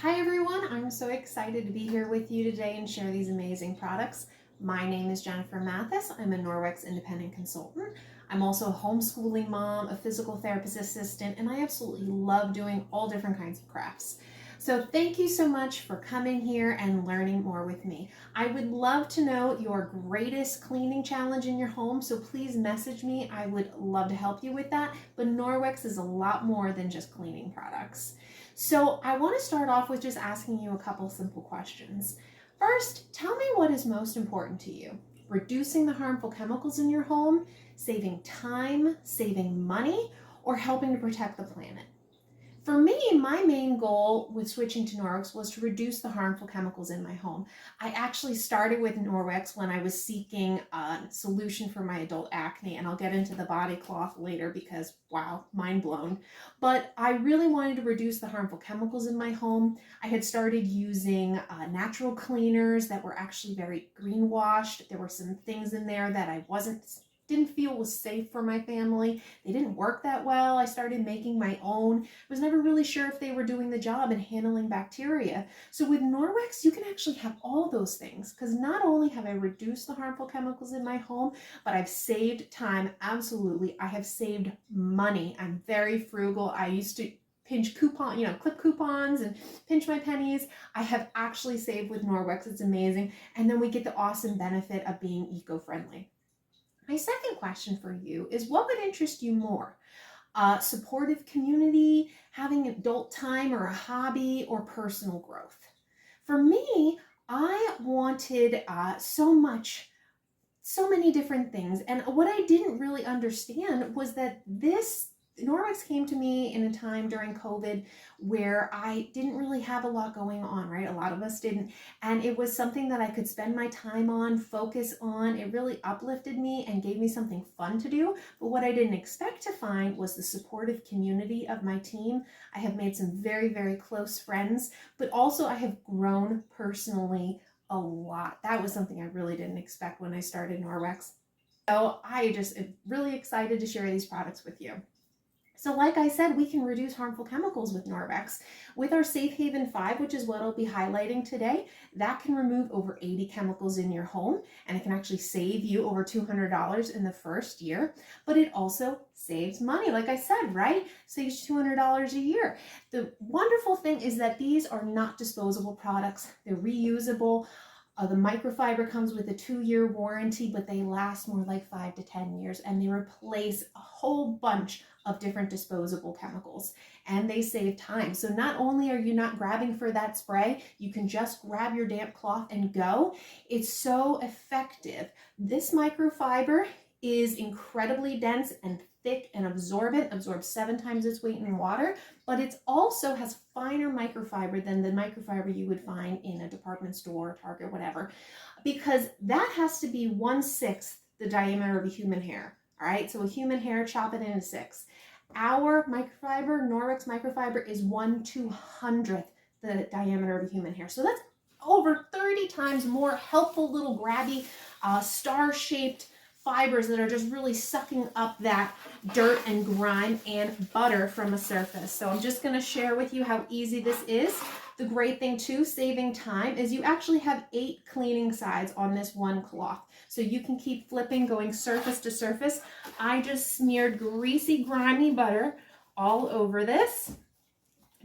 Hi everyone, I'm so excited to be here with you today and share these amazing products. My name is Jennifer Mathis. I'm a Norwex independent consultant. I'm also a homeschooling mom, a physical therapist assistant, and I absolutely love doing all different kinds of crafts. So thank you so much for coming here and learning more with me. I would love to know your greatest cleaning challenge in your home, so please message me. I would love to help you with that, but Norwex is a lot more than just cleaning products. So I want to start off with just asking you a couple simple questions. First, tell me what is most important to you. Reducing the harmful chemicals in your home, saving time, saving money, or helping to protect the planet? For me, my main goal with switching to Norwex was to reduce the harmful chemicals in my home. I actually started with Norwex when I was seeking a solution for my adult acne, and I'll get into the body cloth later because, wow, mind blown. But I really wanted to reduce the harmful chemicals in my home. I had started using natural cleaners that were actually very greenwashed. There were some things in there that I didn't feel was safe for my family. They didn't work that well. I started making my own. I was never really sure if they were doing the job and handling bacteria. So with Norwex, you can actually have all those things, because not only have I reduced the harmful chemicals in my home, but I've saved time. Absolutely. I have saved money. I'm very frugal. I used to pinch clip coupons and pinch my pennies. I have actually saved with Norwex. It's amazing. And then we get the awesome benefit of being eco-friendly. My second question for you is, what would interest you more? A supportive community, having adult time or a hobby, or personal growth? For me, I wanted so many different things. And what I didn't really understand was that Norwex came to me in a time during COVID where I didn't really have a lot going on, right? A lot of us didn't. And it was something that I could spend my time on, focus on. It really uplifted me and gave me something fun to do. But what I didn't expect to find was the supportive community of my team. I have made some very, very close friends, but also I have grown personally a lot. That was something I really didn't expect when I started Norwex. So I just am really excited to share these products with you. So like I said, we can reduce harmful chemicals with Norwex. With our Safe Haven 5, which is what I'll be highlighting today, that can remove over 80 chemicals in your home, and it can actually save you over $200 in the first year, but it also saves money. Like I said, right? Saves $200 a year. The wonderful thing is that these are not disposable products. They're reusable. The microfiber comes with a 2-year warranty, but they last more like 5 to 10 years, and they replace a whole bunch of different disposable chemicals, and they save time. So not only are you not grabbing for that spray, you can just grab your damp cloth and go. It's so effective. This microfiber is incredibly dense and thick and absorbs 7 times its weight in water, but it also has finer microfiber than the microfiber you would find in a department store, Target, whatever, because that has to be 1/6 the diameter of a human hair. All right, so a human hair, chop it into 6. Our microfiber, Norwex microfiber, is 1/200th the diameter of a human hair. So that's over 30 times more helpful, little grabby, star-shaped fibers that are just really sucking up that dirt and grime and butter from a surface. So I'm just going to share with you how easy this is. The great thing too, saving time, is you actually have 8 cleaning sides on this one cloth. So you can keep flipping, going surface to surface. I just smeared greasy, grimy butter all over this.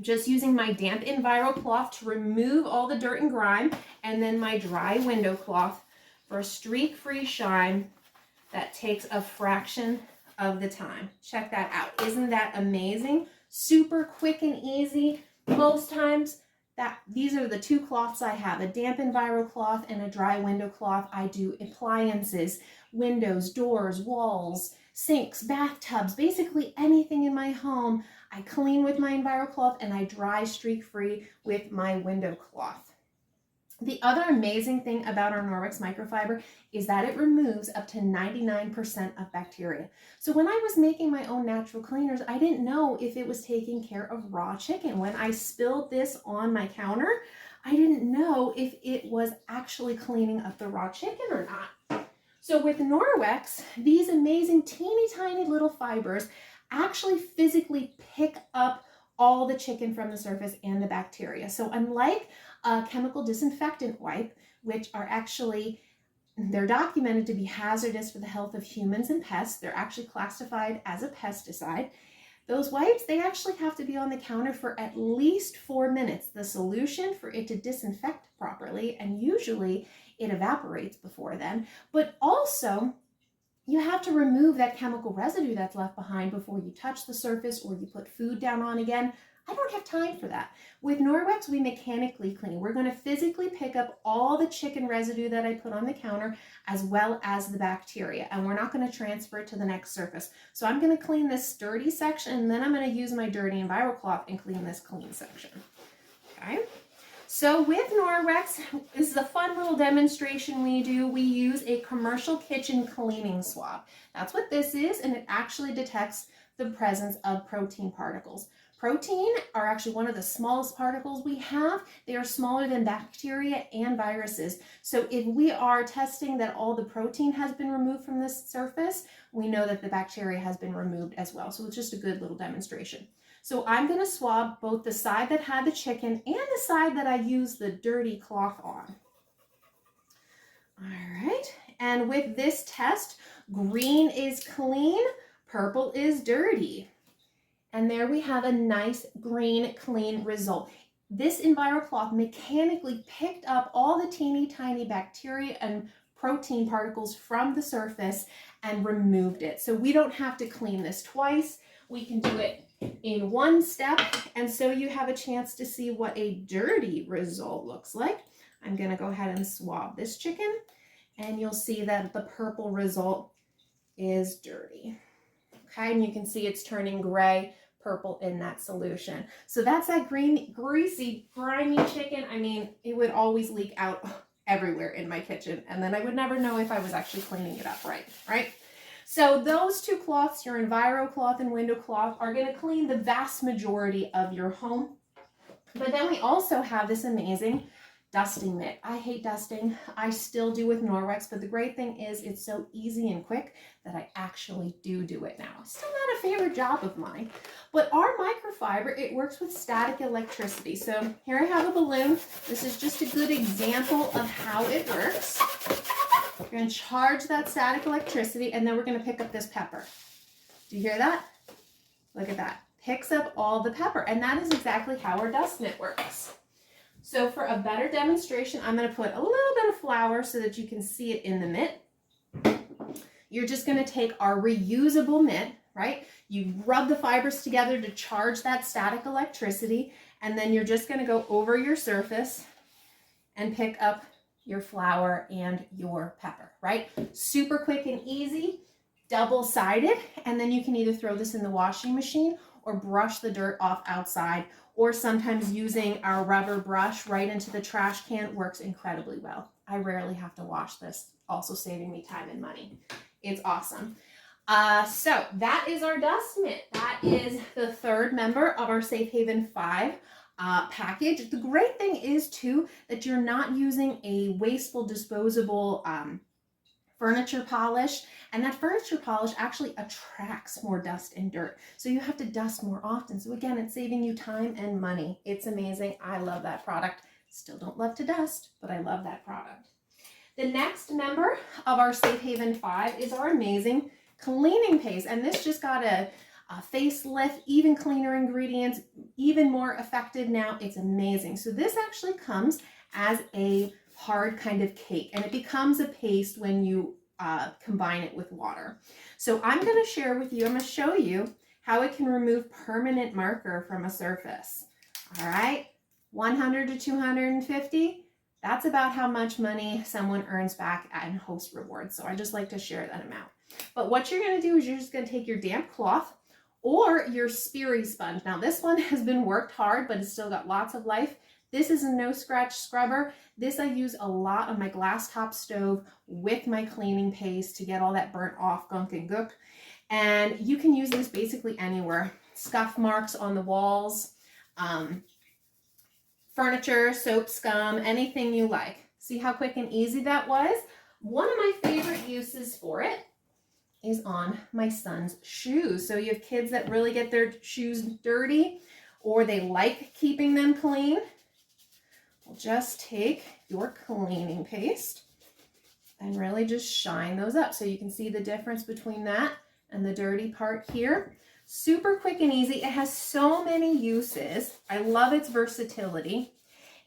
Just using my damp Enviro cloth to remove all the dirt and grime, and then my dry window cloth for a streak-free shine that takes a fraction of the time. Check that out. Isn't that amazing? Super quick and easy. Most times, these are the 2 cloths I have, a damp Enviro cloth and a dry window cloth. I do appliances, windows, doors, walls, sinks, bathtubs, basically anything in my home. I clean with my Enviro cloth and I dry streak-free with my window cloth. The other amazing thing about our Norwex microfiber is that it removes up to 99% of bacteria. So when I was making my own natural cleaners, I didn't know if it was taking care of raw chicken. When I spilled this on my counter, I didn't know if it was actually cleaning up the raw chicken or not. So with Norwex, these amazing teeny tiny little fibers actually physically pick up all the chicken from the surface and the bacteria. So unlike a chemical disinfectant wipe, which are actually, they're documented to be hazardous for the health of humans and pests, they're actually classified as a pesticide. Those wipes, they actually have to be on the counter for at least 4 minutes, the solution for it to disinfect properly, and usually it evaporates before then. But also, you have to remove that chemical residue that's left behind before you touch the surface or you put food down on again. I don't have time for that. With Norwex, we mechanically clean. We're going to physically pick up all the chicken residue that I put on the counter as well as the bacteria, and we're not going to transfer it to the next surface. So I'm going to clean this dirty section, and then I'm going to use my dirty EnviroCloth and clean this clean section. Okay. So with Norwex, this is a fun little demonstration we do. We use a commercial kitchen cleaning swab. That's what this is, and it actually detects the presence of protein particles. Protein are actually one of the smallest particles we have. They are smaller than bacteria and viruses. So if we are testing that all the protein has been removed from this surface, we know that the bacteria has been removed as well. So it's just a good little demonstration. So I'm going to swab both the side that had the chicken and the side that I used the dirty cloth on. All right, and with this test, green is clean, purple is dirty. And there we have a nice green, clean result. This EnviroCloth mechanically picked up all the teeny tiny bacteria and protein particles from the surface and removed it. So we don't have to clean this twice. We can do it in one step. And so you have a chance to see what a dirty result looks like. I'm gonna go ahead and swab this chicken, and you'll see that the purple result is dirty. Okay, and you can see it's turning gray, purple in that solution. So that's that green, greasy, grimy chicken. I mean, it would always leak out everywhere in my kitchen, and then I would never know if I was actually cleaning it up right? So those two cloths, your EnviroCloth and Window Cloth, are going to clean the vast majority of your home. But then we also have this amazing dusting mitt. I hate dusting. I still do with Norwex, but the great thing is it's so easy and quick that I actually do it now. Still not a favorite job of mine. But our microfiber, it works with static electricity. So here I have a balloon. This is just a good example of how it works. We're going to charge that static electricity, and then we're going to pick up this pepper. Do you hear that? Look at that. Picks up all the pepper, and that is exactly how our dust mitt works. So for a better demonstration, I'm going to put a little bit of flour so that you can see it in the mitt. You're just going to take our reusable mitt, right? You rub the fibers together to charge that static electricity, and then you're just going to go over your surface and pick up your flour and your pepper, right? Super quick and easy, double-sided, and then you can either throw this in the washing machine or brush the dirt off outside, or sometimes using our rubber brush right into the trash can works incredibly well. I rarely have to wash this, also saving me time and money. It's awesome. So that is our dust mitt. That is the third member of our Safe Haven 5 package. The great thing is too that you're not using a wasteful disposable furniture polish, and that furniture polish actually attracts more dust and dirt, so you have to dust more often. So again, it's saving you time and money. It's amazing. I love that product. Still don't love to dust, but I love that product. The next member of our Safe Haven 5 is our amazing cleaning paste, and this just got a facelift, even cleaner ingredients, even more effective now. It's amazing. So this actually comes as a hard kind of cake, and it becomes a paste when you combine it with water. So I'm going to share with you, I'm going to show you how it can remove permanent marker from a surface. All right, 100 to 250, that's about how much money someone earns back in host rewards. So I just like to share that amount. But what you're going to do is you're just going to take your damp cloth or your Speary sponge. Now this one has been worked hard, but it's still got lots of life. This is a no scratch scrubber. This I use a lot on my glass top stove with my cleaning paste to get all that burnt off gunk and gook. And you can use this basically anywhere. Scuff marks on the walls, furniture, soap scum, anything you like. See how quick and easy that was? One of my favorite uses for it is on my son's shoes. So you have kids that really get their shoes dirty, or they like keeping them clean, we'll just take your cleaning paste and really just shine those up. So you can see the difference between that and the dirty part here. Super quick and easy. It has so many uses. I love its versatility.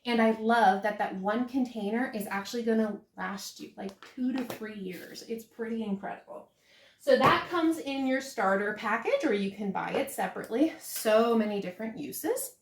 And I love that that one container is actually going to last you like 2 to 3 years. It's pretty incredible. So that comes in your starter package, or you can buy it separately. So many different uses.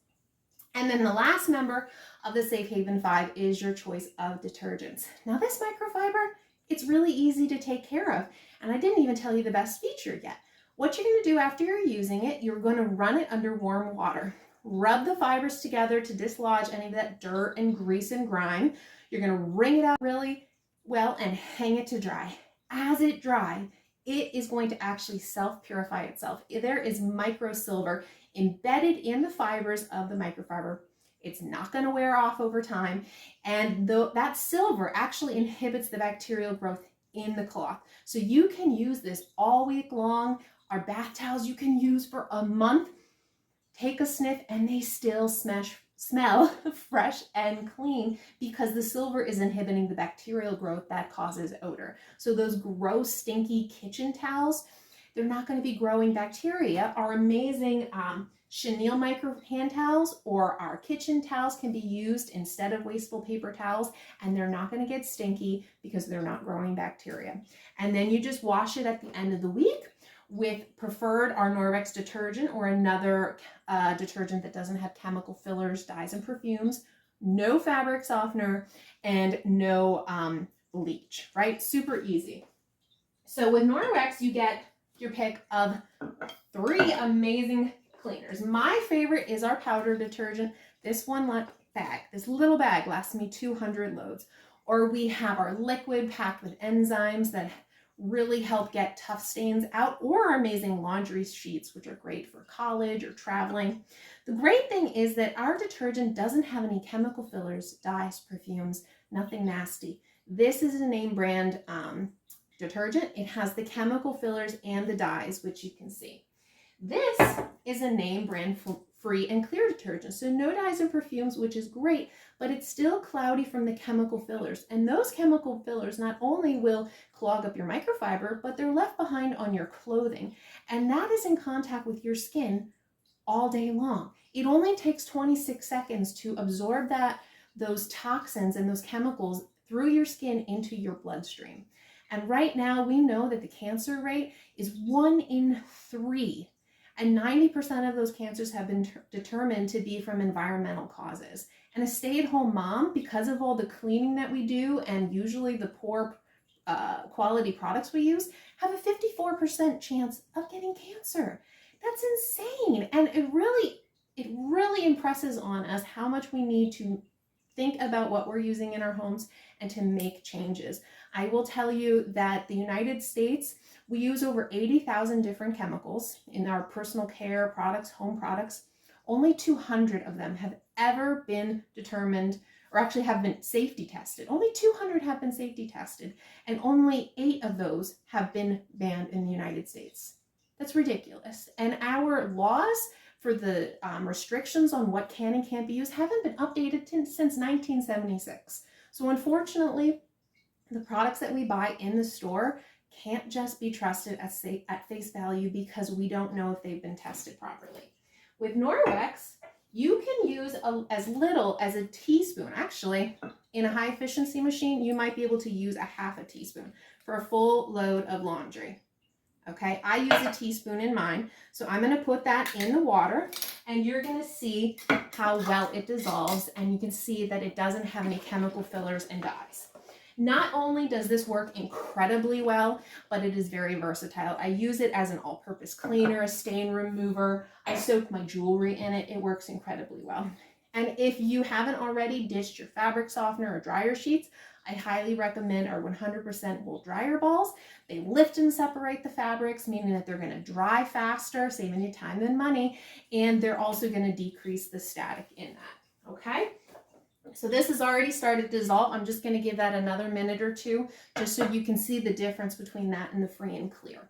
And then the last member of the Safe Haven 5 is your choice of detergents. Now this microfiber, it's really easy to take care of. And I didn't even tell you the best feature yet. What you're going to do after you're using it, you're going to run it under warm water. Rub the fibers together to dislodge any of that dirt and grease and grime. You're going to wring it out really well and hang it to dry. As it dries, it is going to actually self-purify itself. There is microsilver embedded in the fibers of the microfiber. It's not going to wear off over time. And that silver actually inhibits the bacterial growth in the cloth. So you can use this all week long. Our bath towels you can use for a month. Take a sniff and they still smell fresh and clean because the silver is inhibiting the bacterial growth that causes odor. So those gross, stinky kitchen towels, they're not going to be growing bacteria. Our amazing chenille micro hand towels or our kitchen towels can be used instead of wasteful paper towels, and they're not going to get stinky because they're not growing bacteria. And then you just wash it at the end of the week with preferred our Norwex detergent or another detergent that doesn't have chemical fillers, dyes, and perfumes, no fabric softener, and no bleach, right? Super easy. So with Norwex, you get your pick of 3 amazing cleaners. My favorite is our powder detergent. This little bag lasts me 200 loads. Or we have our liquid packed with enzymes that really help get tough stains out, or our amazing laundry sheets, which are great for college or traveling. The great thing is that our detergent doesn't have any chemical fillers, dyes, perfumes, nothing nasty. This is a name brand detergent. It has the chemical fillers and the dyes, which you can see. This is a name brand free and clear detergent. So no dyes and perfumes, which is great, but it's still cloudy from the chemical fillers. And those chemical fillers not only will clog up your microfiber, but they're left behind on your clothing. And that is in contact with your skin all day long. It only takes 26 seconds to absorb those toxins and those chemicals through your skin into your bloodstream. And right now we know that the cancer rate is 1 in 3. And 90% of those cancers have been determined to be from environmental causes. And a stay-at-home mom, because of all the cleaning that we do and usually the poor quality products we use, have a 54% chance of getting cancer. That's insane. And it really impresses on us how much we need to think about what we're using in our homes and to make changes. I will tell you that the United States, we use over 80,000 different chemicals in our personal care products, home products. Only 200 of them have ever been determined or actually have been safety tested. Only 200 have been safety tested, and only 8 of those have been banned in the United States. That's ridiculous. And our laws for the restrictions on what can and can't be used haven't been updated since 1976. So unfortunately, the products that we buy in the store can't just be trusted at face value because we don't know if they've been tested properly. With Norwex, you can use as little as a teaspoon. Actually, in a high efficiency machine, you might be able to use a half a teaspoon for a full load of laundry. Okay, I use a teaspoon in mine. So I'm going to put that in the water and you're going to see how well it dissolves, and you can see that it doesn't have any chemical fillers and dyes. Not only does this work incredibly well, but it is very versatile. I use it as an all-purpose cleaner, a stain remover. I soak my jewelry in it. It works incredibly well. And if you haven't already ditched your fabric softener or dryer sheets, I highly recommend our 100% wool dryer balls. They lift and separate the fabrics, meaning that they're going to dry faster, saving you time and money, and they're also going to decrease the static in that. Okay? So this has already started to dissolve. I'm just going to give that another minute or two just so you can see the difference between that and the free and clear.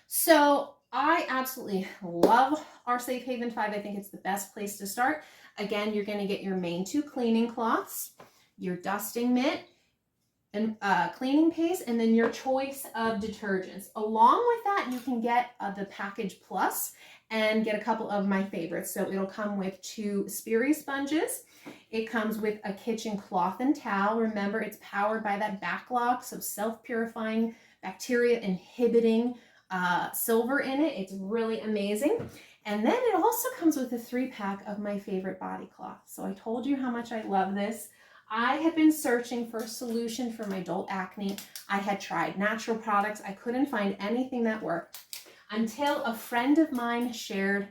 So I absolutely love our Safe Haven 5. I think it's the best place to start. Again, you're going to get your main 2 cleaning cloths, your dusting mitt, and cleaning paste, and then your choice of detergents. Along with that, you can get the package plus and get a couple of my favorites. So it'll come with 2 Sperry sponges. It comes with a kitchen cloth and towel. Remember, it's powered by that backlog, so self-purifying, bacteria inhibiting silver in it. It's really amazing. And then it also comes with a 3-pack of my favorite body cloth. So I told you how much I love this. I had been searching for a solution for my adult acne. I had tried natural products. I couldn't find anything that worked until a friend of mine shared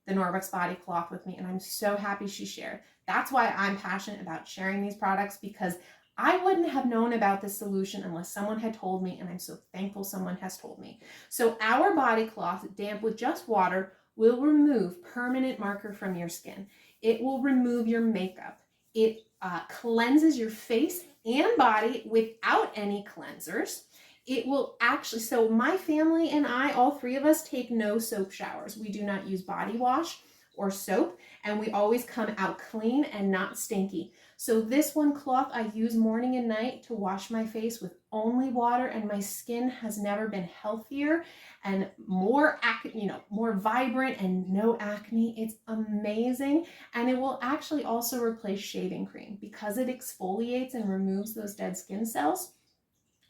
the Norwex body cloth with me, and I'm so happy she shared. That's why I'm passionate about sharing these products, because I wouldn't have known about this solution unless someone had told me, and I'm so thankful someone has told me. So our body cloth, damp with just water, will remove permanent marker from your skin. It will remove your makeup. It cleanses your face and body without any cleansers. It will actually, so my family and I, all 3 of us, take no soap showers. We do not use body wash or soap, and we always come out clean and not stinky. So this one cloth I use morning and night to wash my face with only water, and my skin has never been healthier and more more vibrant and no acne. It's amazing. And it will actually also replace shaving cream because it exfoliates and removes those dead skin cells.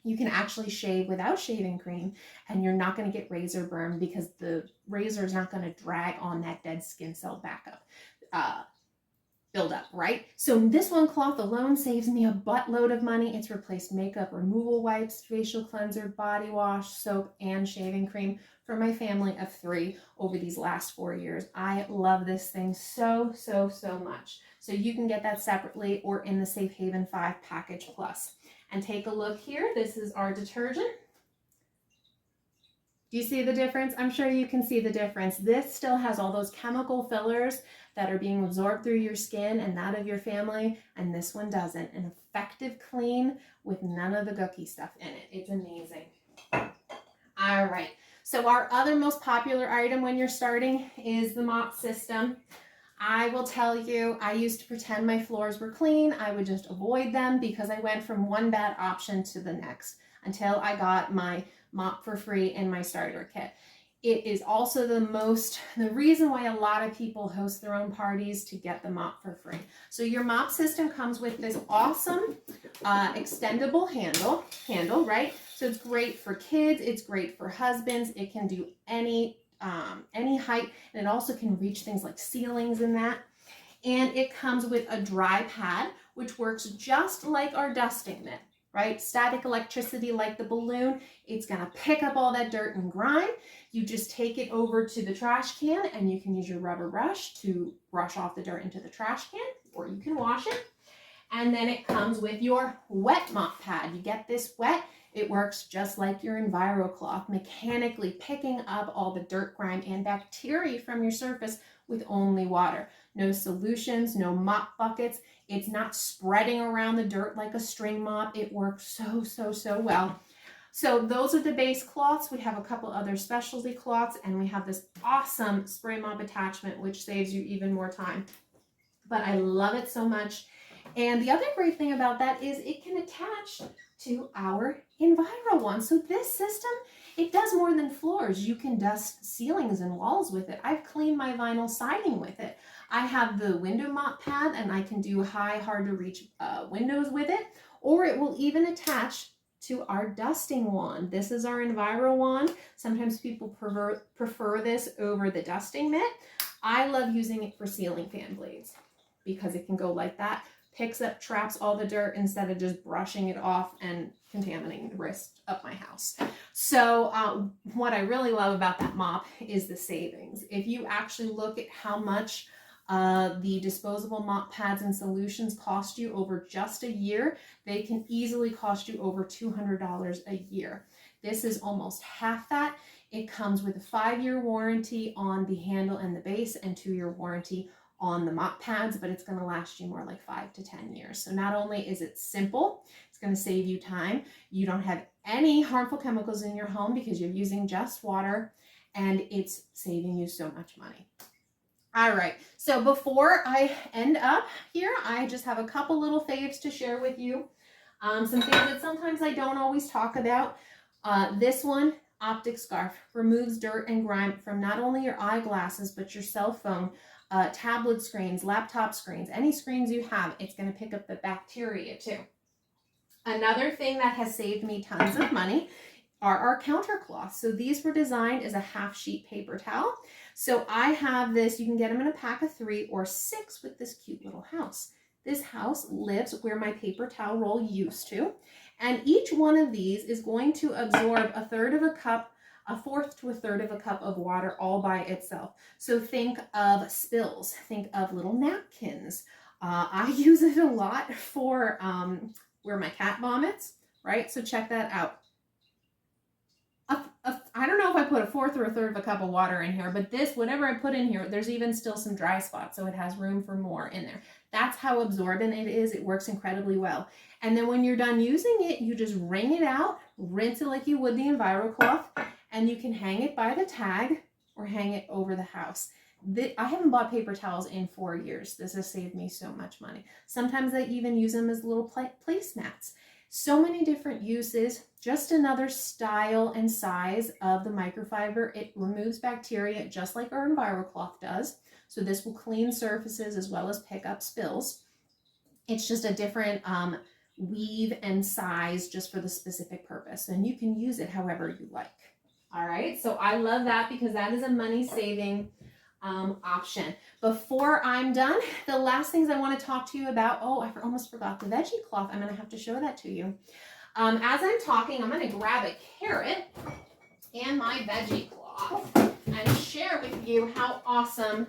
You can actually shave without shaving cream, and you're not going to get razor burn because the razor is not going to drag on that dead skin cell build up, right? So this one cloth alone saves me a buttload of money. It's replaced makeup removal wipes, facial cleanser, body wash, soap, and shaving cream for my family of 3 over these last 4 years. I love this thing so, so, so much. So you can get that separately or in the Safe Haven 5 package plus. And take a look here. This is our detergent. Do you see the difference? I'm sure you can see the difference. This still has all those chemical fillers that are being absorbed through your skin and that of your family, and this one doesn't. An effective clean with none of the gooky stuff in it. It's amazing. All right, so our other most popular item when you're starting is the mop system. I will tell you, I used to pretend my floors were clean. I would just avoid them because I went from one bad option to the next until I got my mop for free in my starter kit. It is also the reason why a lot of people host their own parties to get the mop for free. So your mop system comes with this awesome extendable handle, right? So it's great for kids, it's great for husbands, it can do any height, and it also can reach things like ceilings and that. And it comes with a dry pad, which works just like our dusting mitt, right? Static electricity like the balloon. It's gonna pick up all that dirt and grime. You just take it over to the trash can, and you can use your rubber brush to brush off the dirt into the trash can, or you can wash it. And then it comes with your wet mop pad. You get this wet, it works just like your EnviroCloth, mechanically picking up all the dirt, grime, and bacteria from your surface with only water. No solutions, no mop buckets. It's not spreading around the dirt like a string mop. It works so, so, so well. So those are the base cloths. We have a couple other specialty cloths, and we have this awesome spray mop attachment, which saves you even more time. But I love it so much. And the other great thing about that is it can attach to our Enviro one. So this system, it does more than floors. You can dust ceilings and walls with it. I've cleaned my vinyl siding with it. I have the window mop pad, and I can do high, hard to reach windows with it, or it will even attach to our dusting wand. This is our Enviro wand. Sometimes people prefer this over the dusting mitt. I love using it for ceiling fan blades because it can go like that. Picks up, traps all the dirt instead of just brushing it off and contaminating the rest of my house. So what I really love about that mop is the savings. If you actually look at how much the disposable mop pads and solutions cost you over just a year, they can easily cost you over $200 a year. This is almost half that. It comes with a 5-year warranty on the handle and the base and 2-year warranty on the mop pads, but it's going to last you more like 5 to 10 years. So not only is it simple, it's going to save you time. You don't have any harmful chemicals in your home because you're using just water, and it's saving you so much money. All right, so before I end up here, I just have a couple little faves to share with you. Some things that sometimes I don't always talk about. This one, optic scarf, removes dirt and grime from not only your eyeglasses, but your cell phone, tablet screens, laptop screens, any screens you have. It's going to pick up the bacteria too. Another thing that has saved me tons of money are our counter cloths. So these were designed as a half sheet paper towel. So I have this, you can get them in a pack of 3 or 6 with this cute little house. This house lives where my paper towel roll used to. And each one of these is going to absorb 1/3 of a cup, 1/4 to 1/3 of a cup of water all by itself. So think of spills, think of little napkins. I use it a lot for where my cat vomits, right? So check that out. I don't know if I put 1/4 or 1/3 of a cup of water in here, but this, whatever I put in here, there's even still some dry spots, so it has room for more in there. That's how absorbent it is. It works incredibly well. And then when you're done using it, you just wring it out, rinse it like you would the EnviroCloth, and you can hang it by the tag or hang it over the house. I haven't bought paper towels in 4 years. This has saved me so much money. Sometimes I even use them as little placemats. So many different uses, just another style and size of the microfiber. It removes bacteria just like our EnviroCloth does. So this will clean surfaces as well as pick up spills. It's just a different weave and size just for the specific purpose. And you can use it however you like. All right, so I love that because that is a money saving option. Before I'm done, the last things I want to talk to you about, oh, I almost forgot the veggie cloth. I'm going to have to show that to you. As I'm talking, I'm going to grab a carrot and my veggie cloth and share with you how awesome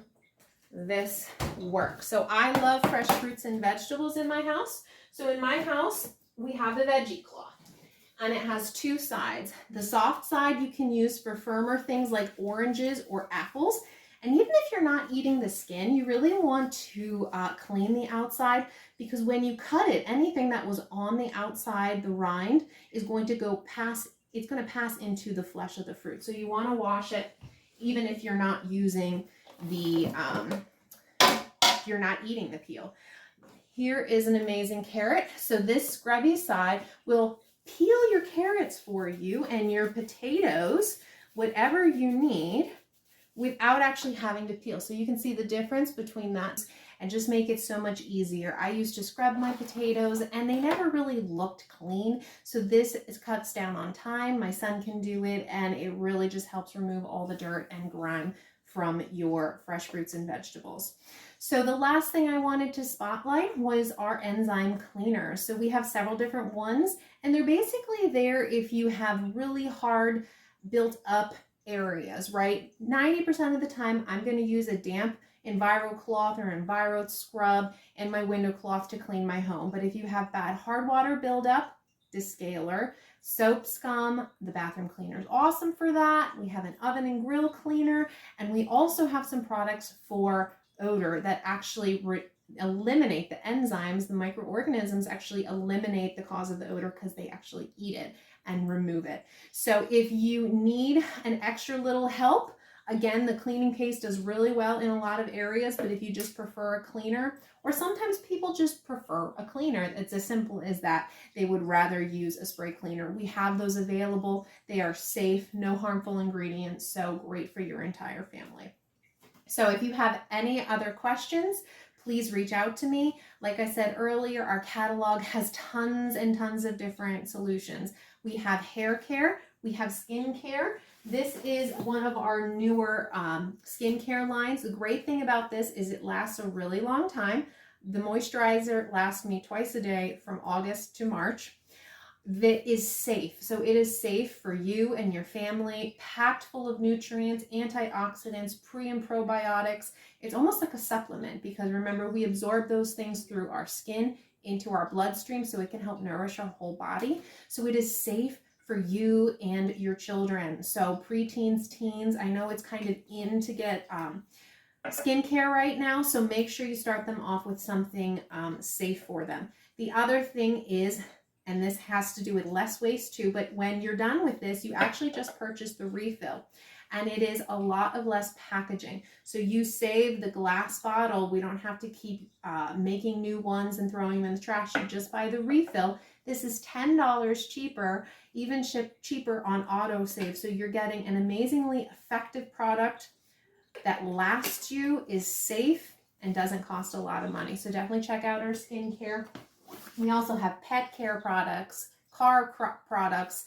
this works. So I love fresh fruits and vegetables in my house. So in my house, we have the veggie cloth. And it has 2 sides. The soft side you can use for firmer things like oranges or apples. And even if you're not eating the skin, you really want to clean the outside, because when you cut it, anything that was on the outside, the rind, is going to go past, it's going to pass into the flesh of the fruit. So you want to wash it even if you're not using the, you're not eating the peel. Here is an amazing carrot. So this scrubby side will peel your carrots for you and your potatoes, whatever you need, without actually having to peel. So you can see the difference between that and just make it so much easier. I used to scrub my potatoes and they never really looked clean. So this cuts down on time. My son can do it and it really just helps remove all the dirt and grime from your fresh fruits and vegetables. So the last thing I wanted to spotlight was our enzyme cleaners. So we have several different ones, and they're basically there if you have really hard built up areas, right? 90% of the time, I'm going to use a damp EnviroCloth or Enviro scrub and my window cloth to clean my home. But if you have bad hard water buildup, Descaler, soap scum, the bathroom cleaner is awesome for that. We have an oven and grill cleaner, and we also have some products for odor that actually eliminate the enzymes. The microorganisms actually eliminate the cause of the odor because they actually eat it and remove it. So if you need an extra little help, again, the cleaning paste does really well in a lot of areas, but if you just prefer a cleaner, or sometimes people just prefer a cleaner, it's as simple as that. They would rather use a spray cleaner. We have those available. They are safe, no harmful ingredients, so great for your entire family. So if you have any other questions, please reach out to me. Like I said earlier, our catalog has tons and tons of different solutions. We have hair care, we have skin care. This is one of our newer skincare lines. The great thing about this is it lasts a really long time. The moisturizer lasts me twice a day from August to March. That is safe. So it is safe for you and your family, packed full of nutrients, antioxidants, pre and probiotics. It's almost like a supplement because remember, we absorb those things through our skin into our bloodstream so it can help nourish our whole body. So it is safe for you and your children. So preteens, teens, I know it's kind of in to get skincare right now, so make sure you start them off with something safe for them. The other thing is, and this has to do with less waste too, but when you're done with this, you actually just purchase the refill. and it is a lot of less packaging. So you save the glass bottle. We don't have to keep making new ones and throwing them in the trash. You just buy the refill. This is $10 cheaper, even cheaper on autosave. So you're getting an amazingly effective product that lasts you, is safe, and doesn't cost a lot of money. So definitely check out our skincare. We also have pet care products, car products,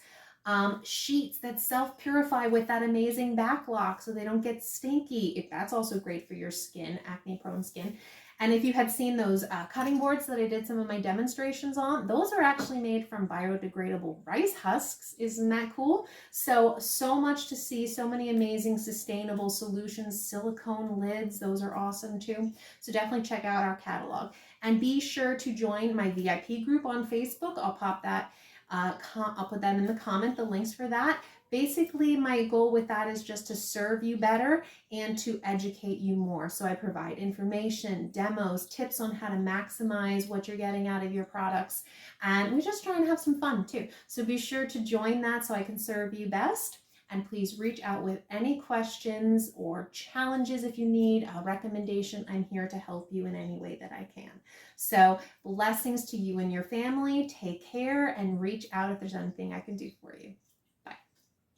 sheets that self-purify with that amazing back lock so they don't get stinky. That's also great for your skin, acne-prone skin. And if you had seen those cutting boards that I did some of my demonstrations on, those are actually made from biodegradable rice husks. Isn't that cool? So much to see, so many amazing sustainable solutions. Silicone lids, those are awesome too. So definitely check out our catalog. And be sure to join my VIP group on Facebook. I'll pop that, I'll put that in the comment, the links for that. Basically, my goal with that is just to serve you better and to educate you more. So I provide information, demos, tips on how to maximize what you're getting out of your products. And we just try and have some fun too. So be sure to join that so I can serve you best. And please reach out with any questions or challenges if you need a recommendation. I'm here to help you in any way that I can. So blessings to you and your family. Take care and reach out if there's anything I can do for you.